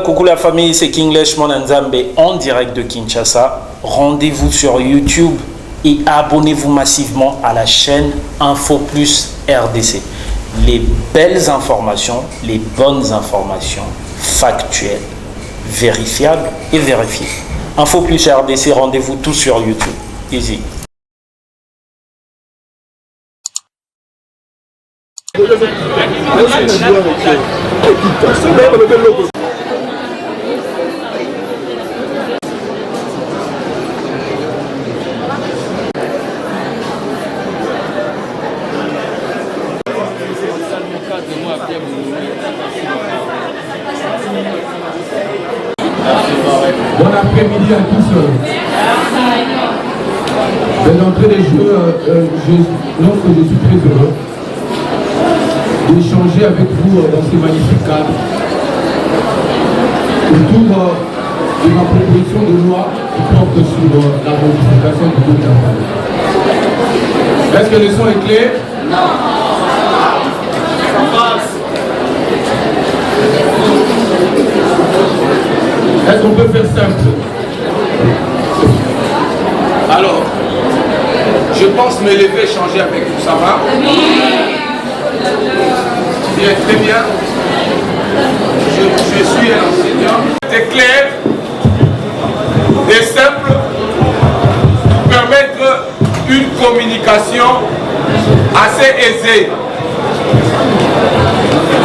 Coucou la famille, c'est Kinglish Monanzambe en direct de Kinshasa. Rendez-vous sur YouTube et abonnez-vous massivement à la chaîne Info Plus RDC. Les belles informations, les bonnes informations factuelles, vérifiables et vérifiées. Info Plus RDC, rendez-vous tous sur YouTube. Easy. Bon après-midi à tous. De l'entrée des jeux, donc je suis très heureux d'échanger avec vous dans ces magnifiques cadres autour de ma proposition de loi qui porte sur la modification du code de la famille. Est-ce que le son est clair? Non. Est-ce qu'on peut faire simple? Alors, je pense me lever et changer avec vous, ça va? Bien, très bien. Je suis un enseignant. C'est clair et simple pour permettre une communication assez aisée.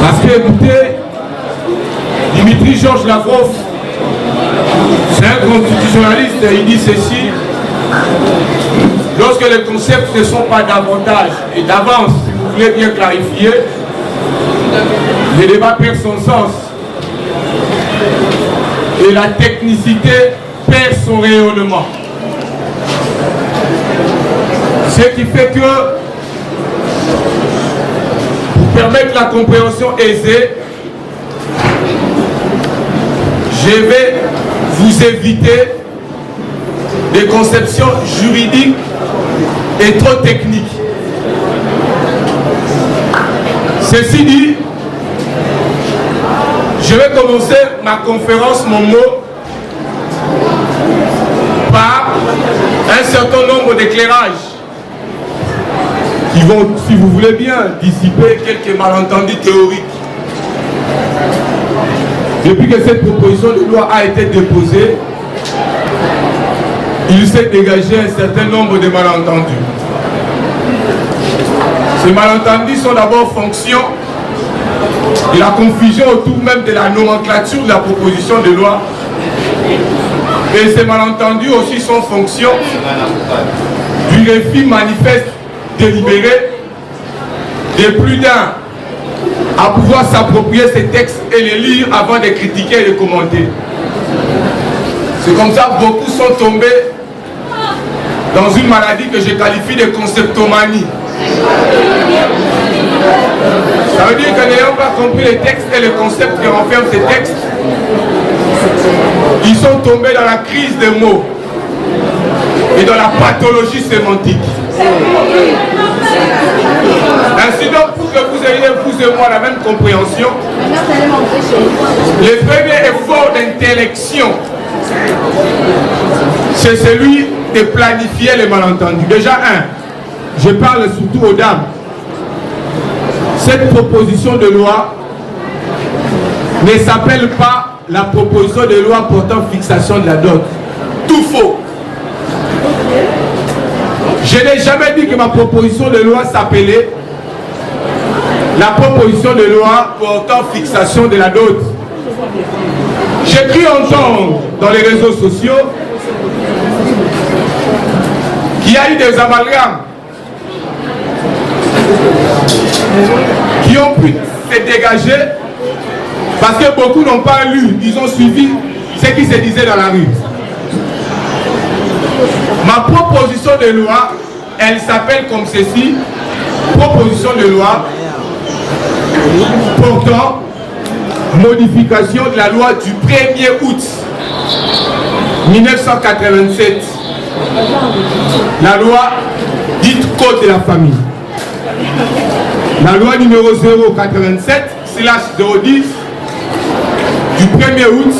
Parce que, écoutez, Dimitri Georges Lavrov, c'est un constitutionnaliste, il dit ceci: lorsque les concepts ne sont pas davantage et d'avance, si vous voulez bien clarifier, le débat perd son sens et la technicité perd son rayonnement. Ce qui fait que, pour permettre la compréhension aisée, je vais vous éviter des conceptions juridiques et trop techniques. Ceci dit, je vais commencer ma conférence, mon mot, par un certain nombre d'éclairages qui vont, si vous voulez bien, dissiper quelques malentendus théoriques. Depuis que cette proposition de loi a été déposée, il s'est dégagé un certain nombre de malentendus. Ces malentendus sont d'abord fonction de la confusion autour même de la nomenclature de la proposition de loi. Et ces malentendus aussi sont fonction du refus manifeste délibéré de plus d'un à pouvoir s'approprier ces textes et les lire avant de critiquer et de commenter. C'est comme ça que beaucoup sont tombés dans une maladie que je qualifie de conceptomanie. Ça veut dire que n'ayant pas compris les textes et les concepts qui renferment ces textes, ils sont tombés dans la crise des mots et dans la pathologie sémantique. Ainsi donc, pour que vous ayez, vous et moi, la même compréhension, le premier effort d'intellection, c'est celui de planifier les malentendus. Déjà, je parle surtout aux dames. Cette proposition de loi ne s'appelle pas la proposition de loi portant fixation de la dot. Tout faux. Je n'ai jamais dit que ma proposition de loi s'appelait la proposition de loi portant fixation de la dot. J'ai cru entendre dans les réseaux sociaux qu'il y a eu des amalgames qui ont pu se dégager parce que beaucoup n'ont pas lu, ils ont suivi ce qui se disait dans la rue. Ma proposition de loi, elle s'appelle comme ceci: proposition de loi portant modification de la loi du 1er août 1987, la loi dite Code de la famille. La loi numéro 087/010 du 1er août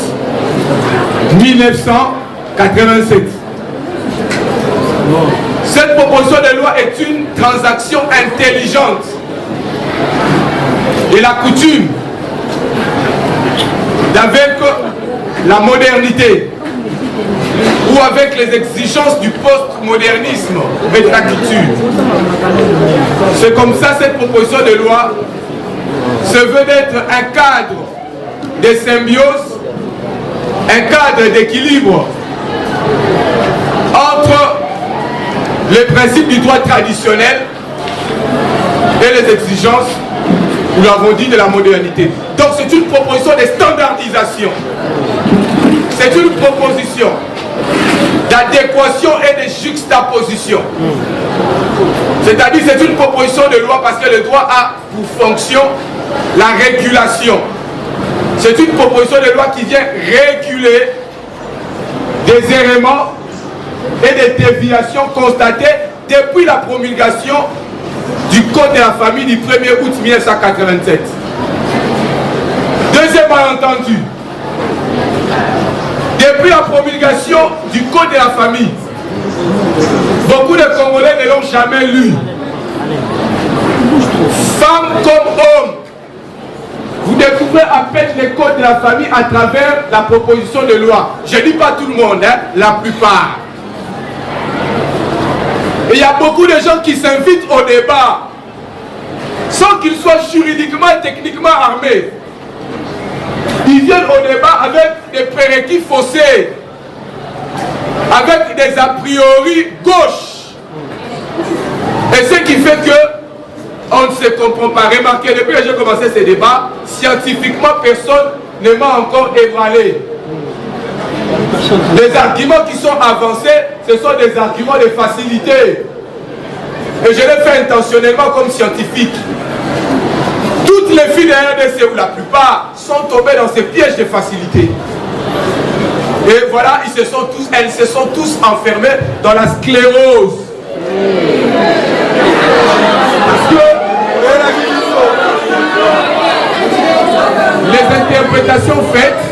1987. Cette proposition de loi est une transaction intelligente et la coutume d'avec la modernité ou avec les exigences du post-modernisme rétractitude. C'est comme ça cette proposition de loi se veut d'être un cadre de symbiose, un cadre d'équilibre entre les principes du droit traditionnel et les exigences, nous l'avons dit, de la modernité. Donc c'est une proposition de standardisation. C'est une proposition d'adéquation et de juxtaposition. C'est-à-dire c'est une proposition de loi parce que le droit a pour fonction la régulation. C'est une proposition de loi qui vient réguler des éléments et des déviations constatées depuis la promulgation du Code de la famille du 1er août 1987. Deuxième malentendu. Depuis la promulgation du Code de la famille, beaucoup de Congolais ne l'ont jamais lu. Femmes comme hommes, vous découvrez à peine les codes de la famille à travers la proposition de loi. Je ne dis pas tout le monde, hein, la plupart. Et il y a beaucoup de gens qui s'invitent au débat sans qu'ils soient juridiquement et techniquement armés. Ils viennent au débat avec des prérequis faussés, avec des a priori gauches. Et ce qui fait que on ne se comprend pas. Remarquez, depuis que j'ai commencé ces débats, scientifiquement, personne ne m'a encore ébranlé. Les arguments qui sont avancés, ce sont des arguments de facilité. Et je l'ai fait intentionnellement comme scientifique. Toutes les filles de RDC, ou la plupart, sont tombées dans ces pièges de facilité. Et voilà, elles se sont tous enfermées dans la sclérose. Parce que les interprétations faites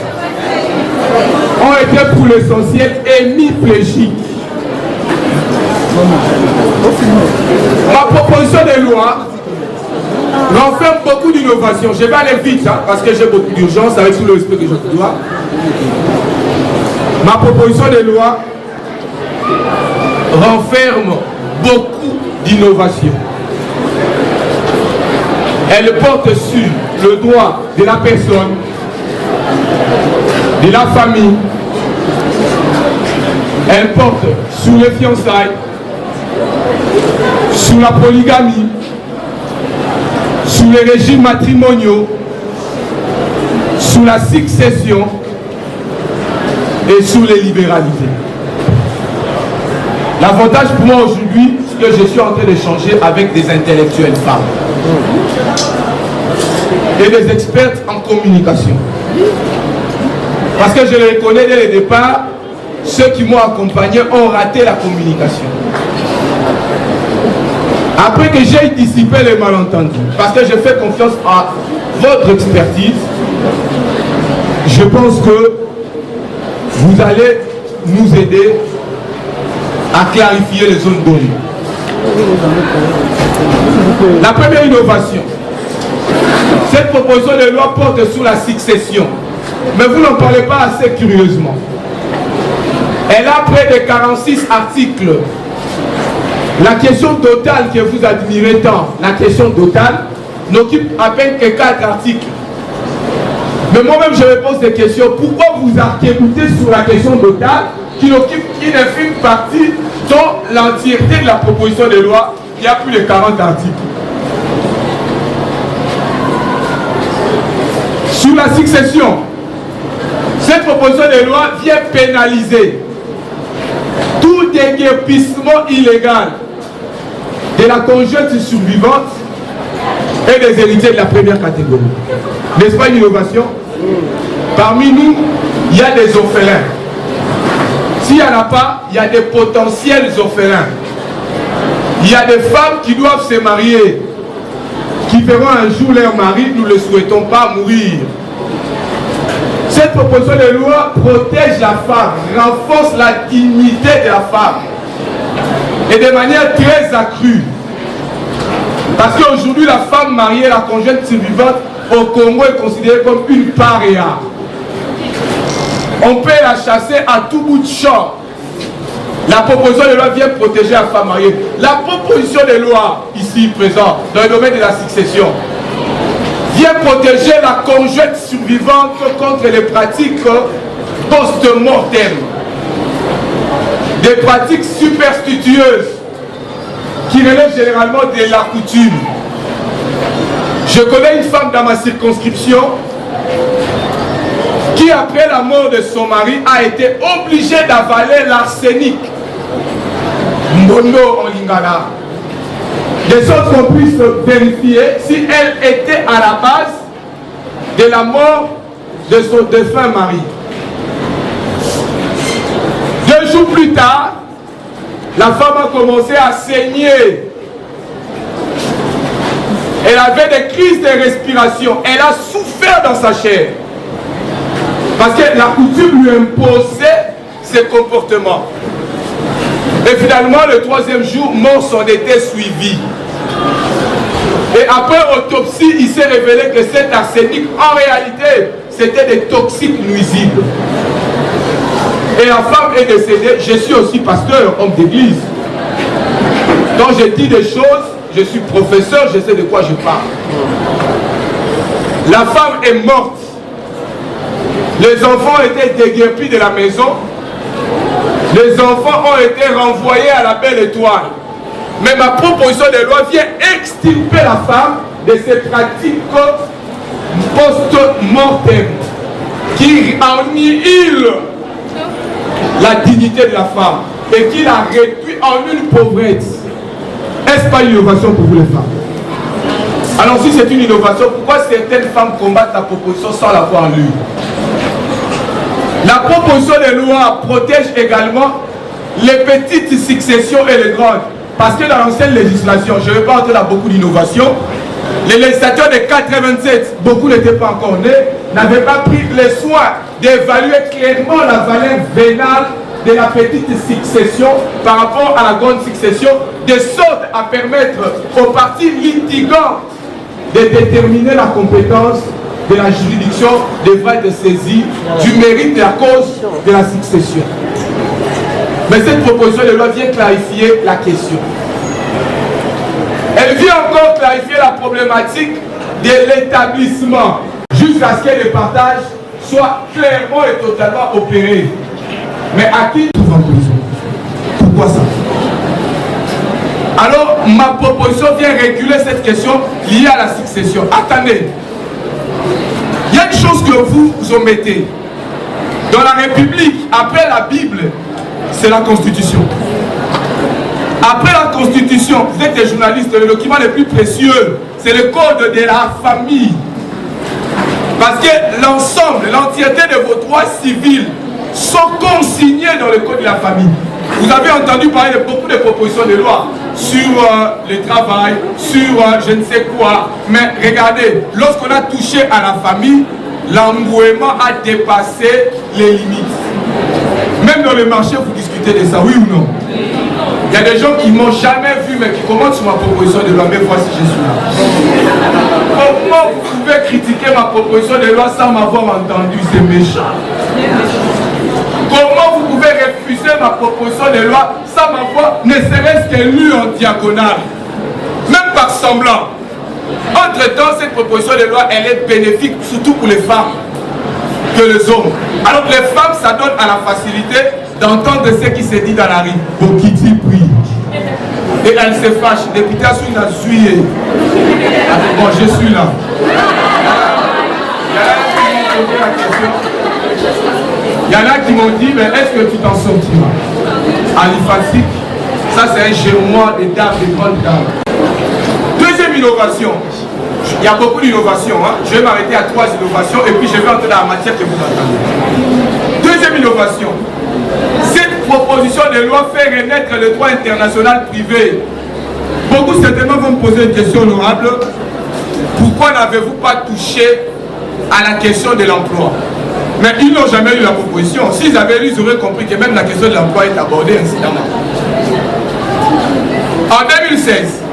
ont été pour l'essentiel hémiplégiques. Ma proposition de loi renferme beaucoup d'innovations. Je vais aller vite hein, parce que j'ai beaucoup d'urgence avec tout le respect que je dois. Ma proposition de loi renferme beaucoup d'innovations. Elle porte sur le droit de la personne, de la famille. Elle porte sur les fiançailles, sur la polygamie, sur les régimes matrimoniaux, sur la succession et sur les libéralités. L'avantage pour moi aujourd'hui, c'est que je suis en train d'échanger avec des intellectuelles femmes et des expertes en communication. Parce que je les connais dès le départ, ceux qui m'ont accompagné ont raté la communication. Après que j'ai dissipé les malentendus, parce que je fais confiance à votre expertise, je pense que vous allez nous aider à clarifier les zones d'ombre. La première innovation, cette proposition de loi porte sur la succession, mais vous n'en parlez pas assez curieusement. Elle a près de 46 articles. La question totale que vous admirez tant, la question totale, n'occupe à peine que 4 articles. Mais moi-même, je me pose des questions. Pourquoi vous arc-boutez sur la question totale qui occupe une infime partie dans l'entièreté de la proposition de loi qui a plus de 40 articles? Sur la succession, cette proposition de loi vient pénaliser tout déguerpissement illégal de la conjointe survivante et des héritiers de la première catégorie. N'est-ce pas une innovation? Parmi nous, il y a des orphelins. S'il n'y en a pas, il y a des potentiels orphelins. Il y a des femmes qui doivent se marier, qui verront un jour leur mari, nous ne le souhaitons pas, mourir. Cette proposition de loi protège la femme, renforce la dignité de la femme et de manière très accrue. Parce qu'aujourd'hui, la femme mariée, la conjointe survivante au Congo est considérée comme une paria. On peut la chasser à tout bout de champ. La proposition de loi vient protéger la femme mariée. La proposition de loi ici présente dans le domaine de la succession vient protéger la conjointe survivante contre les pratiques post-mortem, des pratiques superstitieuses qui relèvent généralement de la coutume. Je connais une femme dans ma circonscription qui, après la mort de son mari, a été obligée d'avaler l'arsenic, Mbondo en lingala, de sorte qu'on puisse vérifier si elle était à la base de la mort de son défunt mari. 2 jours plus tard, la femme a commencé à saigner. Elle avait des crises de respiration. Elle a souffert dans sa chair. Parce que la coutume lui imposait ses comportements. Et finalement, le 3e jour, mort s'en était suivi. Et après autopsie, il s'est révélé que cet arsenic, en réalité, c'était des toxiques nuisibles. Et la femme est décédée. Je suis aussi pasteur, homme d'église. Quand je dis des choses, je suis professeur, je sais de quoi je parle. La femme est morte. Les enfants étaient déguerpis de la maison. Les enfants ont été renvoyés à la belle étoile. Mais ma proposition de loi vient extirper la femme de ces pratiques post-mortem qui annihilent la dignité de la femme et qui la réduit en une pauvrette. Est-ce pas une innovation pour vous les femmes? Alors si c'est une innovation, pourquoi certaines femmes combattent la proposition sans l'avoir lue? La proposition de loi protège également les petites successions et les grandes. Parce que dans l'ancienne législation, je ne vais pas entrer dans beaucoup d'innovations, les législateurs de 87, beaucoup n'étaient pas encore nés, n'avaient pas pris le soin d'évaluer clairement la valeur vénale de la petite succession par rapport à la grande succession, de sorte à permettre aux parties litigantes de déterminer la compétence de la juridiction devra être saisie du mérite de la cause de la succession. Mais cette proposition de loi vient clarifier la question. Elle vient encore clarifier la problématique de l'établissement jusqu'à ce que le partage soit clairement et totalement opéré. Mais à qui trouve en prison? Pourquoi ça? Alors, ma proposition vient réguler cette question liée à la succession. Attendez. Il y a une chose que vous omettez. Dans la République, après la Bible, c'est la Constitution. Après la Constitution, vous êtes des journalistes, le document le plus précieux, c'est le code de la famille. Parce que l'ensemble, l'entièreté de vos droits civils sont consignés dans le code de la famille. Vous avez entendu parler de beaucoup de propositions de loi sur le travail, sur je ne sais quoi. Mais regardez, lorsqu'on a touché à la famille, l'engouement a dépassé les limites. Même dans le marché, vous discutez de ça, oui ou non? Il y a des gens qui ne m'ont jamais vu, mais qui commentent sur ma proposition de loi. Mais voici, je suis là. Comment vous pouvez critiquer ma proposition de loi sans m'avoir entendu? C'est méchant. Comment vous pouvez refuser ma proposition de loi sans m'avoir, ne serait-ce que lu en diagonale, même par semblant? Entre-temps, cette proposition de loi, elle est bénéfique, surtout pour les femmes, que les hommes. Alors que les femmes, ça donne à la facilité d'entendre ce qui se dit dans la rue. Bokiti prie. Et elle se fâche. Député a su la suie. Bon, je suis là. Il y en a qui m'ont dit, mais est-ce que tu t'en sortiras? Aliphatique, ça c'est un gémois des dames, des grandes dames. Deuxième innovation. Il y a beaucoup d'innovations. Hein. Je vais m'arrêter à 3 innovations et puis je vais entrer dans la matière que vous entendez. Deuxième innovation. Cette proposition de loi fait renaître le droit international privé. Beaucoup certainement vont me poser une question honorable. Pourquoi n'avez-vous pas touché à la question de l'emploi? Mais ils n'ont jamais lu la proposition. S'ils avaient lu, ils auraient compris que même la question de l'emploi est abordée incidemment. En 2016,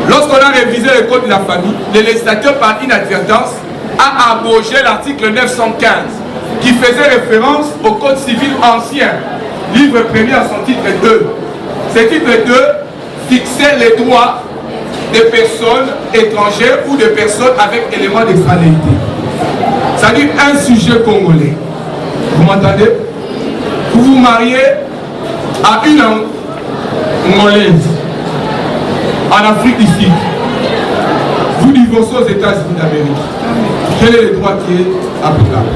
lorsqu'on a révisé le code de la famille, le législateur par inadvertance a abrogé l'article 915 qui faisait référence au code civil ancien, livre premier à son titre 2. Ce titre 2 fixait les droits des personnes étrangères ou des personnes avec éléments d'extranéité. C'est-à-dire un sujet congolais. Vous m'entendez? Vous vous mariez à une Angolaise en Afrique ici. Vous divorcez aux États-Unis d'Amérique. Quel est le droit qui est applicable?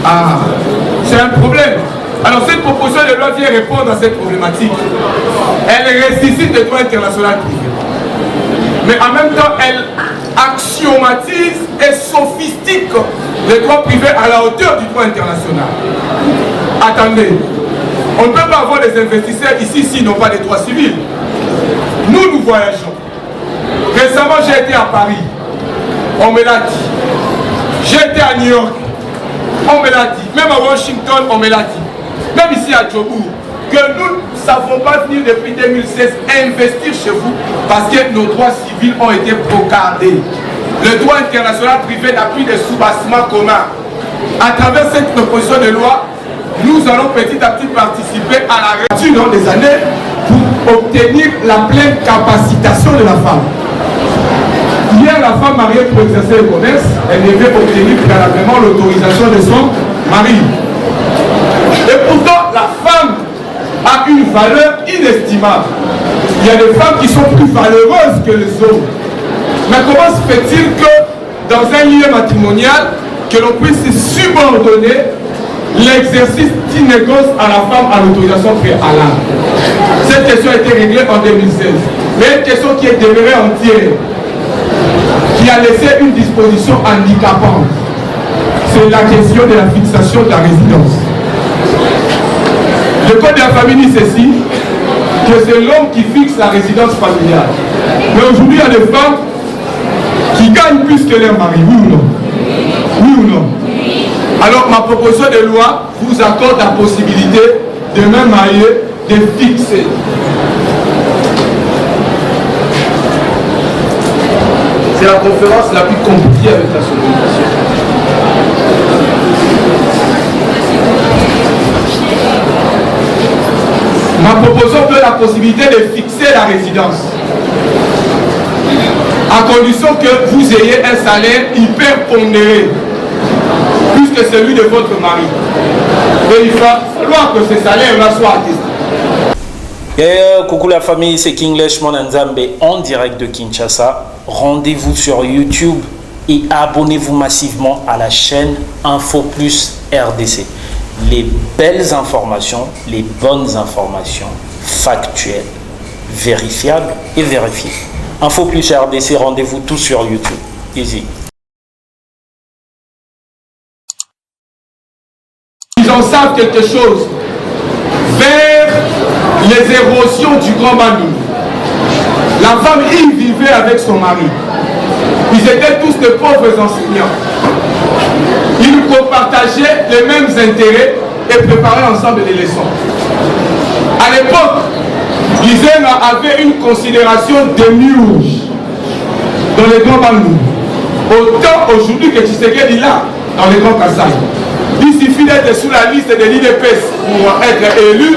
Ah, c'est un problème. Alors cette proposition de loi vient répondre à cette problématique. Elle ressuscite le droit international privé. Mais en même temps, elle axiomatise et sophistique le droit privé à la hauteur du droit international. Attendez, on ne peut pas avoir des investisseurs ici s'ils n'ont pas de droits civils. Nous voyageons. Récemment, j'ai été à Paris. On me l'a dit. J'ai été à New York. On me l'a dit. Même à Washington, on me l'a dit. Même ici à Djobourg. Que nous ne savons pas venir depuis 2016 investir chez vous parce que nos droits civils ont été brocardés. Le droit international privé n'a plus de sous-bassements communs. À travers cette proposition de loi, nous allons petit à petit participer à la réduction des années pour obtenir la pleine capacitation de la femme. Hier, la femme mariée pour exercer le commerce, elle devait obtenir préalablement l'autorisation de son mari. Et pourtant, la femme a une valeur inestimable. Il y a des femmes qui sont plus valeureuses que les hommes. Mais comment se fait-il que dans un lieu matrimonial, que l'on puisse subordonner l'exercice qui négocie à la femme à l'autorisation préalable? Cette question a été réglée en 2016. Mais une question qui est demeurée entière, qui a laissé une disposition handicapante, c'est la question de la fixation de la résidence. Le code de la famille dit ceci, que c'est l'homme qui fixe la résidence familiale. Mais aujourd'hui, il y a des femmes qui gagnent plus que leur mari, oui ou non? Oui ou non? Alors, ma proposition de loi vous accorde la possibilité de même marier, de fixer. C'est la conférence la plus compliquée avec la sonorisation. Ma proposition donne la possibilité de fixer la résidence, à condition que vous ayez un salaire hyper pondéré, plus que celui de votre mari. Et il va falloir que ce salaire-là soit attesté. Coucou la famille, c'est Kinglish Monanzambe en direct de Kinshasa. Rendez-vous sur YouTube et abonnez-vous massivement à la chaîne Info Plus RDC. Les belles informations, les bonnes informations factuelles, vérifiables et vérifiées. Info Plus RDC, rendez-vous tous sur YouTube. Easy. Ils en savent quelque chose vers les érosions du Grand Bandou. La femme y vivait avec son mari. Ils étaient tous de pauvres enseignants. Ils partageaient les mêmes intérêts et préparaient ensemble des leçons. À l'époque, l'ISEM avait une considération démiurge dans les Grands Bandou. Autant aujourd'hui que Tshisekedi est là, dans les Grands Kassai. Il suffit d'être sous la liste de l'IDPS pour être élu.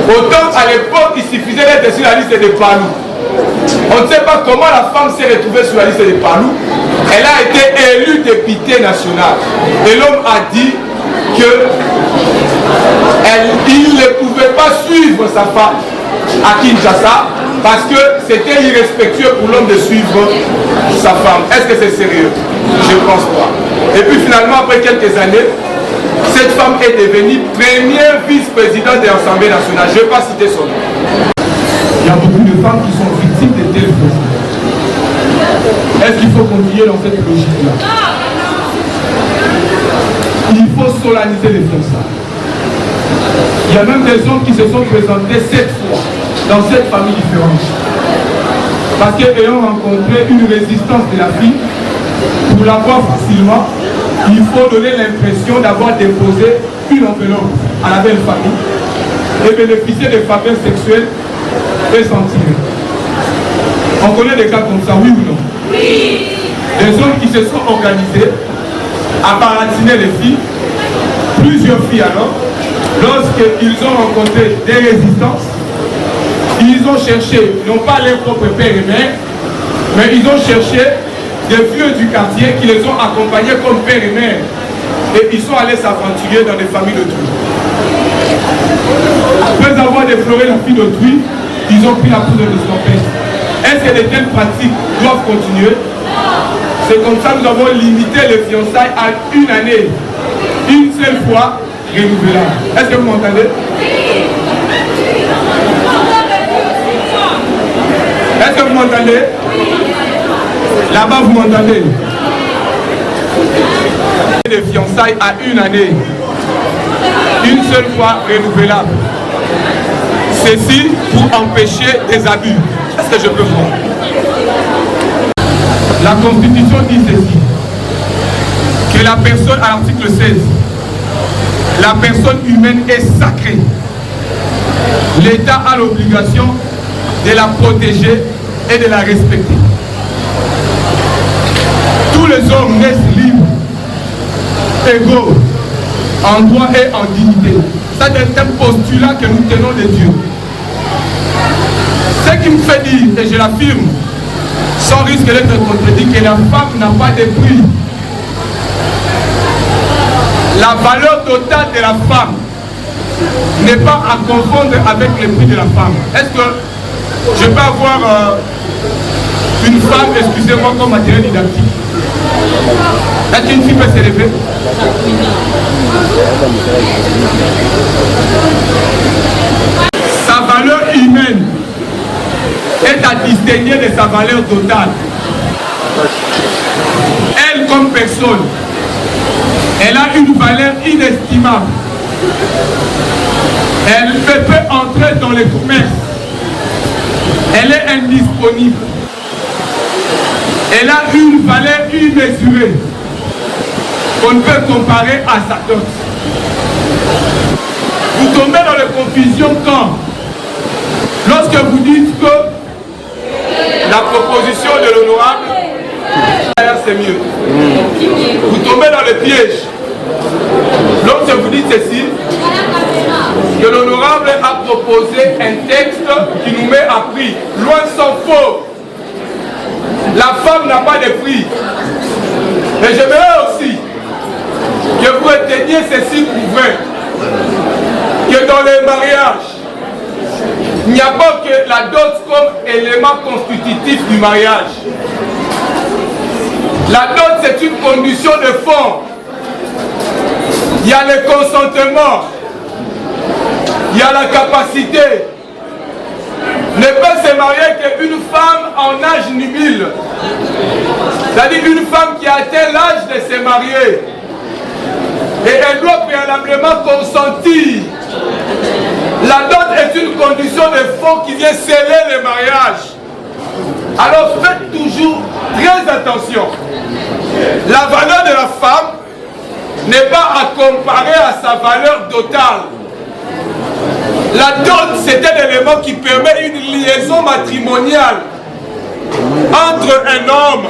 Autant à l'époque, il suffisait d'être sur la liste des Palou. On ne sait pas comment la femme s'est retrouvée sur la liste des Palou. Elle a été élue députée nationale. Et l'homme a dit qu'il ne pouvait pas suivre sa femme à Kinshasa parce que c'était irrespectueux pour l'homme de suivre sa femme. Est-ce que c'est sérieux? Je ne pense pas. Et puis finalement, après quelques années, cette femme est devenue première vice-présidente de l'Assemblée nationale. Je ne vais pas citer son nom. Il y a beaucoup de femmes qui sont victimes de tels faits. Est-ce qu'il faut continuer dans cette logique-là? Il faut solennité les fiançailles. Il y a même des hommes qui se sont présentés 7 fois dans 7 familles différentes. Parce qu'ayant rencontré une résistance de la fille, Pour l'avoir facilement, il faut donner l'impression d'avoir déposé une enveloppe à la belle famille et bénéficier des faveurs sexuelles et sentir. On connaît des cas comme ça, oui ou non? Oui. Des hommes qui se sont organisés à baratiner les filles, plusieurs filles alors, lorsqu'ils ont rencontré des résistances, ils ont cherché, non pas leur propre père et mère, mais ils ont cherché des vieux du quartier qui les ont accompagnés comme père et mère. Et ils sont allés s'aventurer dans des familles d'autrui. Après avoir défloré la fille d'autrui, ils ont pris la poudre de scorpion. Est-ce que de telles pratiques doivent continuer? C'est comme ça que nous avons limité les fiançailles à une année. Une seule fois renouvelable. Est-ce que vous m'entendez? Est-ce que vous m'entendez? Là-bas, vous m'entendez? Les fiançailles à une année. Une seule fois renouvelable. Ceci pour empêcher des abus. Est-ce que je peux voir? La Constitution dit ceci. Que la personne, à l'article 16, la personne humaine est sacrée. L'État a l'obligation de la protéger et de la respecter. Tous les hommes naissent libres, égaux, en droit et en dignité. Ça, c'est un postulat que nous tenons de Dieu. Ce qui me fait dire, et je l'affirme, sans risque d'être contredit, que la femme n'a pas de prix. La valeur totale de la femme n'est pas à confondre avec le prix de la femme. Est-ce que je peux avoir une femme, excusez-moi, comme matériel didactique? Est-ce qu'une fille peut s'élever? Sa valeur humaine est à distinguer de sa valeur totale. Elle, comme personne, elle a une valeur inestimable. Elle peut entrer dans les commerces. Elle est indisponible. Elle a une valeur immesurée qu'on peut comparer à sa dot. Vous tombez dans les confusions quand, lorsque vous dites que la proposition de l'honorable, c'est mieux. Vous tombez dans le piège. Lorsque vous dites ceci, que l'honorable a proposé un texte qui nous met à prix. Loin s'en faut. La femme n'a pas de prix. Et j'aimerais aussi que vous reteniez ceci couvert. Que dans les mariages, il n'y a pas que la dot comme élément constitutif du mariage. La dot, c'est une condition de fond. Il y a le consentement. Il y a la capacité. Ne peut se marier qu'une femme en âge nubile. C'est-à-dire une femme qui a atteint l'âge de se marier. Et elle doit préalablement consentir. La dot est une condition de fond qui vient sceller le mariage. Alors faites toujours très attention. La valeur de la femme n'est pas à comparer à sa valeur totale. La dot, c'est un élément qui permet une liaison matrimoniale entre un homme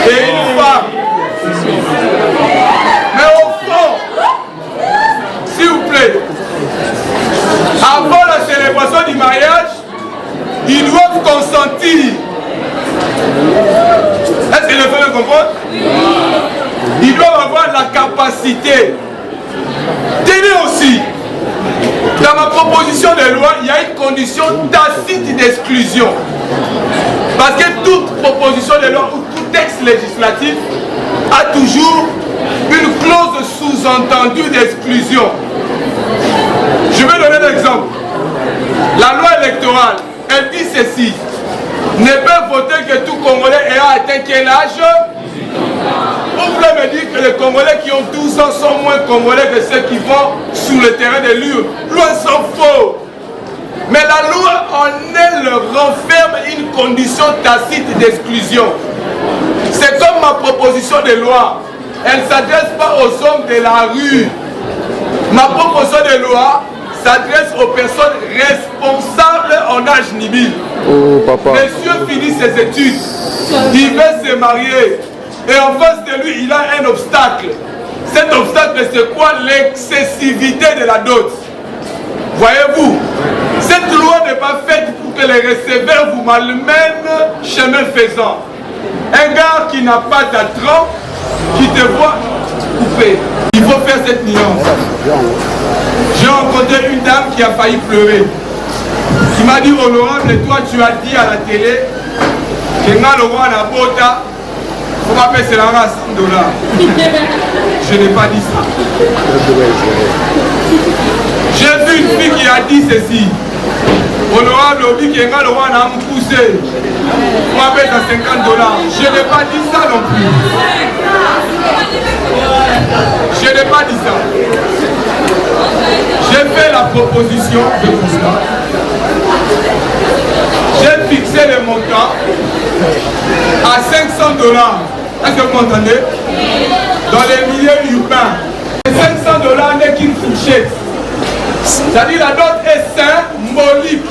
et une femme. Mais au fond, s'il vous plaît, avant la célébration du mariage, ils doivent consentir. Est-ce que les femmes le comprennent? Ils doivent avoir la capacité. Tenez aussi, dans ma proposition de loi, il y a une condition tacite d'exclusion. Parce que toute proposition de loi ou tout texte législatif a toujours une clause sous-entendue d'exclusion. Je vais donner un exemple. La loi électorale, elle dit ceci. Ne peut voter que tout Congolais ayant atteint quel âge? Vous voulez me dire que les Congolais qui ont 12 ans sont moins Congolais que ceux qui vont sur le terrain de l'UE? Loin s'en faut. Mais la loi en elle renferme une condition tacite d'exclusion. C'est comme ma proposition de loi. Elle ne s'adresse pas aux hommes de la rue. Ma proposition de loi s'adresse aux personnes responsables en âge nubile. Oh, papa. Monsieur finit ses études, il veut se marier, et en face de lui, il a un obstacle. Cet obstacle, c'est quoi? L'excessivité de la dot. Voyez-vous, cette loi n'est pas faite pour que les receveurs vous malmènent chemin faisant. Un gars qui n'a pas d'attrant, qui te voit couper. Il faut faire cette nuance. J'ai rencontré une dame qui a failli pleurer. Qui m'a dit, honorable, toi tu as dit à la télé que le roi n'a pas faut pas payer $100. Je n'ai pas dit ça. J'ai vu une fille qui a dit ceci. Honorable, obi qui le roi n'a pas poussé. Faut pas payer $50. Je n'ai pas dit ça non plus. Je n'ai pas dit ça. J'ai fait la proposition de constat. J'ai fixé le montant à $500. Est-ce que vous m'entendez? Dans les milieux urbains. $500 n'est qu'une fourchette. C'est-à-dire la dot est symbolique.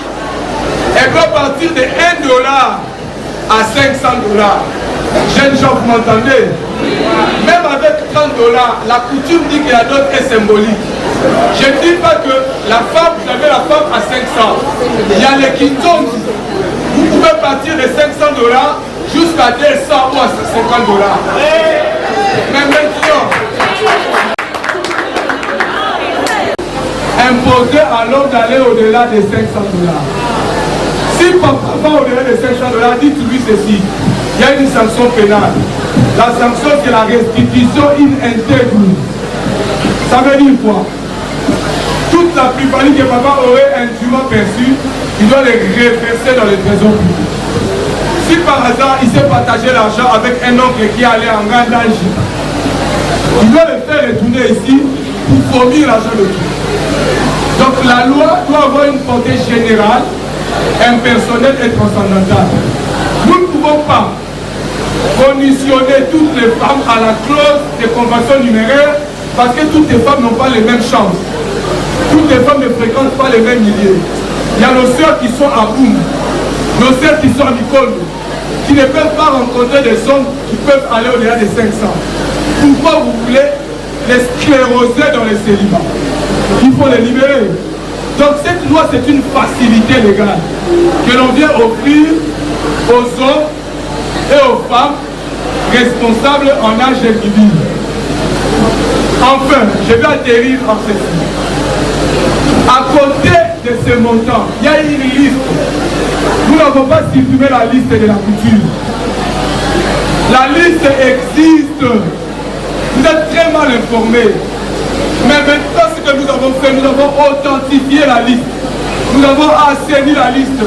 Elle doit partir de $1 à $500. Jeunes gens, vous m'entendez? Même avec $30, la coutume dit que la dot est symbolique. Je ne dis pas que la femme, vous avez la femme à 500. Il y a les quintons. Vous pouvez partir de $500 jusqu'à 200 ou à $50. Mais maintenant, imposer à l'homme d'aller au-delà des $500. Si papa va au-delà des $500, dites-lui ceci. Il y a une sanction pénale. La sanction, c'est la restitution in integrum. Ça veut dire quoi? Toute la plus-value que papa aurait indûment perçue, il doit les reverser dans les trésors publics. Si par hasard, il s'est partagé l'argent avec un oncle qui allait en grand âge, il doit le faire retourner ici pour fournir l'argent de tout. Donc la loi doit avoir une portée générale, impersonnelle et transcendantale. Nous ne pouvons pas conditionner toutes les femmes à la clause de convention numéraire parce que toutes les femmes n'ont pas les mêmes chances. Toutes les femmes ne fréquentent pas les mêmes milieux. Il y a nos sœurs qui sont à Boum, nos sœurs qui sont à Mikolo, qui ne peuvent pas rencontrer des hommes qui peuvent aller au-delà des 500. Pourquoi vous voulez les scléroser dans les célibats? Il faut les libérer. Donc cette loi, c'est une facilité légale que l'on vient offrir aux hommes et aux femmes responsables en âge civil. Enfin, je vais atterrir en ceci. À côté de ce montant, il y a une liste. Nous n'avons pas supprimé la liste de la couture. La liste existe. Vous êtes très mal informés. Mais maintenant, ce que nous avons fait, nous avons authentifié la liste. Nous avons assaini la liste.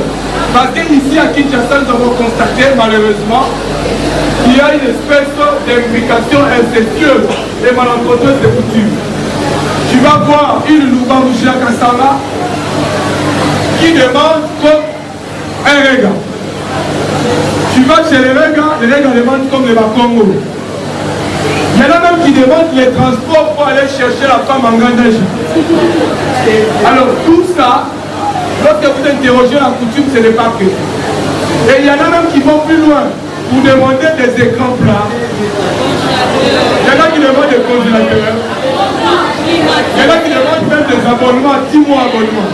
Parce qu'ici à Kinshasa, nous avons constaté malheureusement qu'il y a une espèce d'implication incestueuse et malencontreuse de coutumes. Tu vas voir une Louba Rougia Kassala qui demande comme un Rega. Tu vas chez les Rega demandent comme les Bakongo. Il y en a même qui demandent les transports pour aller chercher la femme en grande âge. Alors tout ça, lorsque vous interrogez la coutume, ce n'est pas prévu. Et il y en a même qui vont plus loin pour demander des écrans plats. Il y en a qui demandent des congélateurs. Il y en a qui demandent même des abonnements, 10 mois abonnement.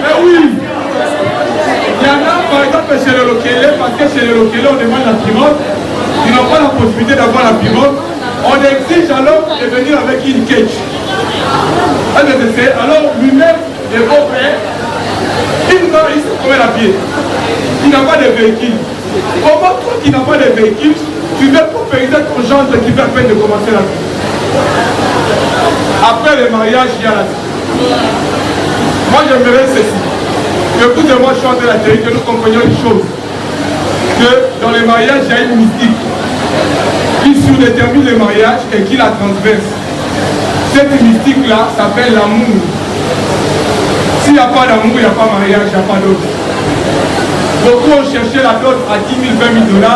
Mais oui, il y en a par exemple chez les Lokele, parce que chez les Lokele on demande la pirogue. Ils n'ont pas la possibilité d'avoir la pirogue. On exige alors de venir avec une cage. Alors lui-même, le beau-père, il se promène à pied. Il n'a pas de véhicule. Comment toi qui n'as pas de véhicule, tu veux paupériser ton gendre qui fait à peine de commencer la vie? Après le mariage, il y a la vie. Moi j'aimerais ceci. Que vous et moi chanter la théorie, que nous comprenions une chose. Que dans les mariages, il y a une mystique qui surdétermine le mariage et qui la transverse. Cette mystique-là s'appelle l'amour. S'il n'y a pas d'amour, il n'y a pas mariage, il n'y a pas d'autre. Beaucoup ont cherché la dot à 10 000, 20 000 $.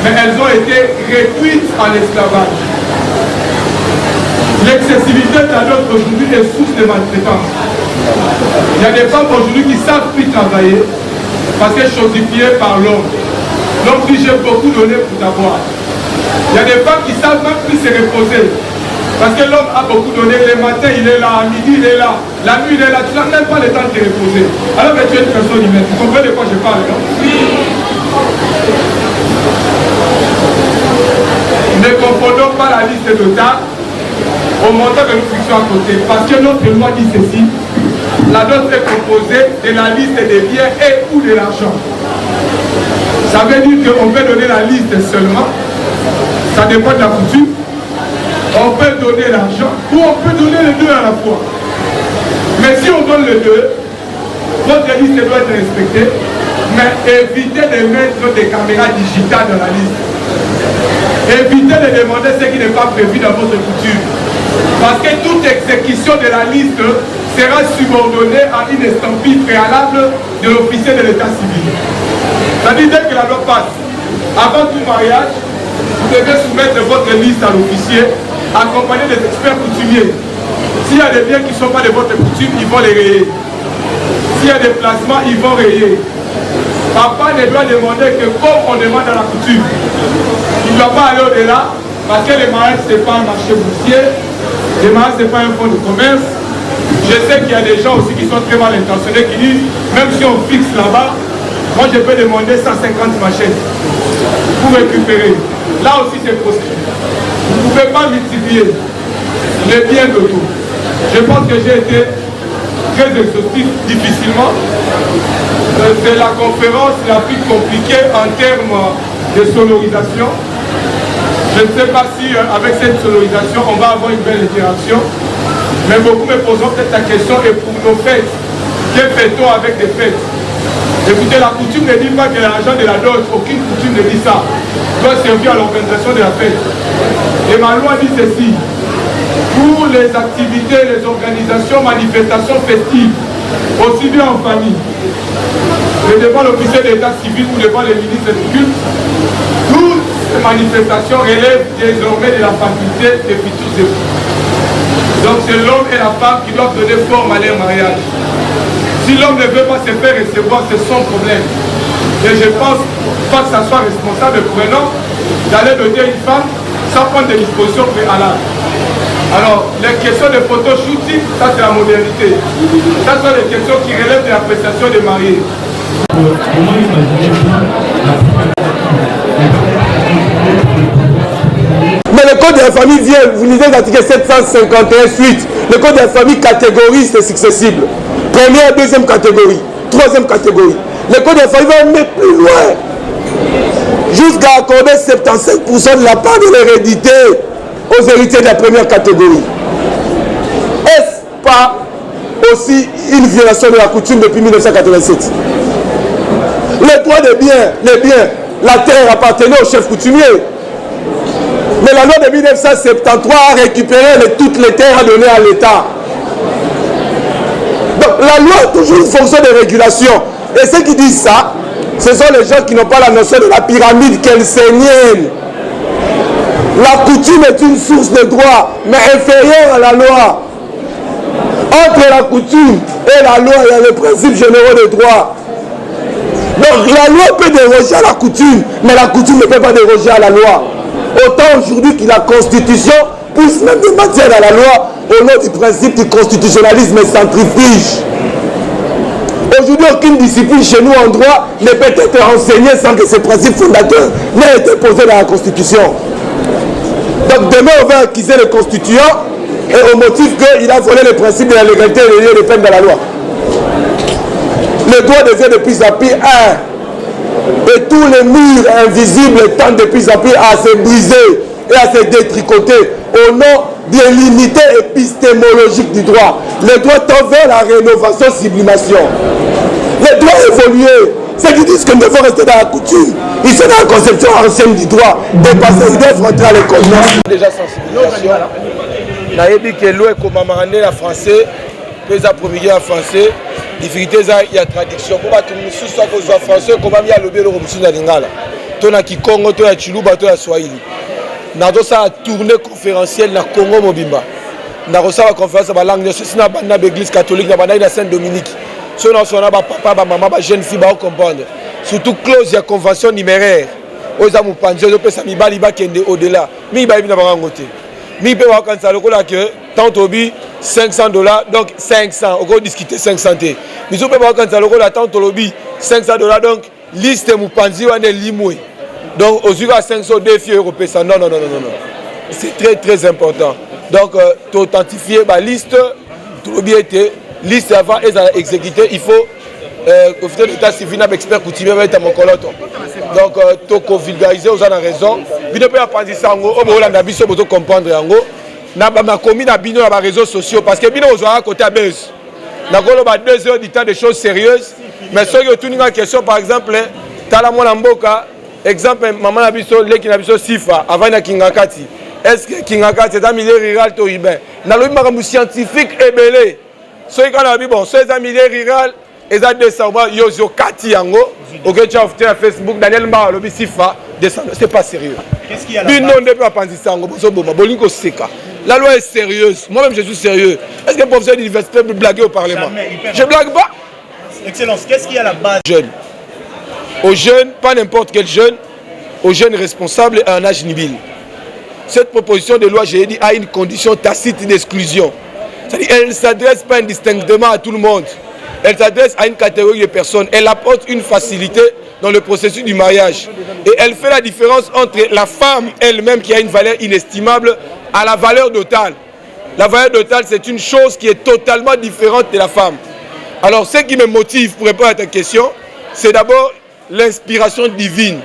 mais elles ont été réduites en esclavage. L'excessivité de la dot aujourd'hui est source de maltraitance. Il y a des femmes aujourd'hui qui ne savent plus travailler parce qu'elles sont chosifiées par l'homme. L'homme dit j'ai beaucoup donné pour t'avoir. Il y a des femmes qui ne savent même plus se reposer. Parce que l'homme a beaucoup donné, le matin il est là, à midi il est là, la nuit il est là, tu n'as même pas le temps de te reposer. Alors que tu es une personne humaine, tu comprends de quoi je parle, non? Ne confondons pas la liste d'otages au montant que nous fixons à côté. Parce que notre loi dit ceci, la dot est composée de la liste des biens et ou de l'argent. Ça veut dire qu'on peut donner la liste seulement, ça dépend de la coutume. On peut donner l'argent ou on peut donner les deux à la fois. Mais si on donne les deux, votre liste doit être respectée, mais évitez de mettre des caméras digitales dans la liste. Évitez de demander ce qui n'est pas prévu dans votre coutume. Parce que toute exécution de la liste sera subordonnée à une estampille préalable de l'officier de l'état civil. C'est-à-dire dès que la loi passe, avant tout mariage, vous devez soumettre votre liste à l'officier, accompagné des experts coutumiers. S'il y a des biens qui ne sont pas de votre coutume, ils vont les rayer. S'il y a des placements, ils vont rayer. Papa ne doit demander que comme on demande à la coutume. Il ne doit pas aller au-delà, parce que le mariage, ce n'est pas un marché boursier, le mariage, ce n'est pas un fonds de commerce. Je sais qu'il y a des gens aussi qui sont très mal intentionnés, qui disent, même si on fixe là-bas, moi je peux demander 150 machines pour récupérer. Là aussi, c'est possible. Vous ne pouvez pas multiplier les biens de tout. Je pense que j'ai été très exhaustif, difficilement. C'est la conférence la plus compliquée en termes de sonorisation. Je ne sais pas si avec cette sonorisation, on va avoir une belle interaction. Mais beaucoup me poseront peut-être la question, et pour nos fêtes, que fait-on avec des fêtes? Écoutez, la coutume ne dit pas que l'argent de la dot, aucune coutume ne dit ça, doit servir à l'organisation de la fête. Et ma loi dit ceci, pour les activités, les organisations, manifestations festives, aussi bien en famille, devant l'officier d'état civil ou devant les ministres du culte, toutes ces manifestations relèvent désormais de la faculté des futurs époux. Donc c'est l'homme et la femme qui doivent donner forme à leur mariage. Si l'homme ne veut pas se faire recevoir, c'est son problème. Et je pense pas que ça soit responsable pour un homme d'aller donner une femme sans prendre des dispositions préalables. Alors, les questions de photoshooting, ça c'est la modernité. Ça sont des questions qui relèvent de l'appréciation des mariés. Mais le code de la famille vient, vous lisez l'article 751 suite, le code de la famille catégorise les successibles. Première, deuxième catégorie, troisième catégorie. Le code de la famille va mettre plus loin, jusqu'à accorder 75% de la part de l'hérédité aux héritiers de la première catégorie. Est-ce pas aussi une violation de la coutume depuis 1987? Les droits des biens, les biens, la terre appartenait au chef coutumier. Mais la loi de 1973 a récupéré toutes les terres à donner à l'État. Donc la loi a toujours une fonction de régulation. Et ceux qui disent ça, ce sont les gens qui n'ont pas la notion de la pyramide kelsenienne. La coutume est une source de droit, mais inférieure à la loi. Entre la coutume et la loi, il y a les principes généraux de droit. Donc la loi peut déroger à la coutume, mais la coutume ne peut pas déroger à la loi. Autant aujourd'hui que la Constitution pousse même des matières à la loi au nom du principe du constitutionnalisme centrifuge. Aujourd'hui, aucune discipline chez nous en droit ne peut être enseignée sans que ce principe fondateur n'ait été posé dans la Constitution. Donc demain, on va accuser le constituant et au motif qu'il a volé le principe de la légalité et les peines dans la loi. Le droit devient de plus en plus un. Et tous les murs invisibles tendent de plus en plus à se briser et à se détricoter au nom de l'unité épistémologique du droit. Le droit tend vers la rénovation-sublimation. Le droit évolue. Ceux qui disent que nous devons rester dans la coutume, ils sont dans la conception ancienne du droit. Dépasser, ils doivent rentrer à l'école. Déjà sensibilisation. Nayebi que l'eau est comme un en français, les a promulgué en français. Difficulté, il y a traduction. Pour que nous soyons en français, comment il y a le bélo comme si nous lingala. to na Kikongo, to ya Chiluba, to ya Swahili. Nazo sa tournée conférentielle na Congo mobimba. Nazo sa conférence ba langue nyonso sina bana l'église catholique na bana na Saint-Dominique. So na sona ba papa ba maman ba jeune fille ba comprendre. Surtout clause ya convention numéraire. Oza mupanzi ozo pesa mibali ba kende au-delà. Mi ba bina ba ngote. Mi pe wa kansa lokola que tant obi $500 donc 500 on va discuter 500 té. Mi so pe ba kansa lokola tant obi $500 donc liste mupanzi wa ne limwe. Donc, aux US 500 défis européens, non. C'est très très important. Donc, authentifier ma liste, tout bien été, liste avant et exécuter, il faut officier de l'état civil, un expert coutumier, avec mon colotte. Donc, tout vulgariser, vous avez raison. Vous ne pouvez pas penser ça, vous devez comprendre. Na commis na bino na réseaux sociaux parce que bino vous avez à côté à buzz. Na kolo ba 2 heures du temps de choses sérieuses, mais ceux qui ont une question par exemple, tala mona mboka. Exemple, maman Nabiso, les qui Nabiso Sifa, avant na Kingakati. Est-ce que Kingakati est un milieu rural ou urbain? Dans le milieu scientifique et belé. Ceux qui ont dit, bon, ceux qui ont milieu rural, ils ont descendu, Yozo Kati Yango, ok, tu as fait à Facebook, Daniel Mba, le Sifa, descendu. C'est pas sérieux. Qu'est-ce qu'il y a là? Non, ne peut pas penser ça. Bolingo Seka. La loi est sérieuse. Moi-même, je suis sérieux. Est-ce que le professeur d'université peut blaguer au Parlement? Je blague pas. Excellence, qu'est-ce qu'il y a à la base? Jeunes. Aux jeunes, pas n'importe quel jeune, aux jeunes responsables à un âge nubile. Cette proposition de loi, j'ai dit, a une condition tacite d'exclusion. C'est-à-dire qu'elle ne s'adresse pas indistinctement à tout le monde. Elle s'adresse à une catégorie de personnes. Elle apporte une facilité dans le processus du mariage. Et elle fait la différence entre la femme elle-même qui a une valeur inestimable à la valeur dotale. La valeur dotale, c'est une chose qui est totalement différente de la femme. Alors, ce qui me motive pour répondre à ta question, c'est d'abord l'inspiration divine,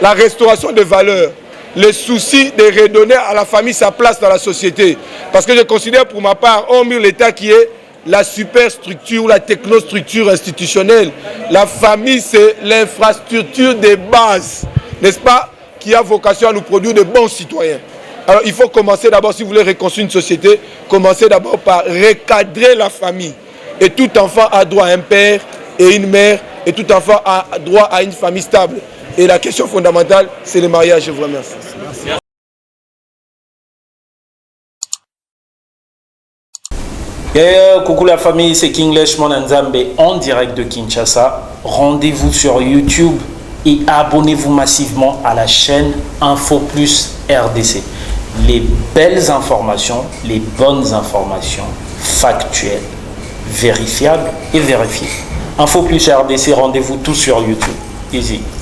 la restauration de valeurs, le souci de redonner à la famille sa place dans la société. Parce que je considère pour ma part, hormis l'État qui est la superstructure ou la technostructure institutionnelle, la famille c'est l'infrastructure de base, n'est-ce pas, qui a vocation à nous produire de bons citoyens. Alors il faut commencer d'abord, si vous voulez reconstruire une société, commencer d'abord par recadrer la famille. Et tout enfant a droit à un père et une mère, et tout enfant a droit à une famille stable. Et la question fondamentale, c'est le mariage. Je vous remercie. Coucou la famille, c'est Kinglish Monanzambe en direct de Kinshasa. Rendez-vous sur YouTube et abonnez-vous massivement à la chaîne Info Plus RDC. Les belles informations, les bonnes informations factuelles, vérifiables et vérifiées. Info Plus RDC, rendez-vous tout sur YouTube. Easy.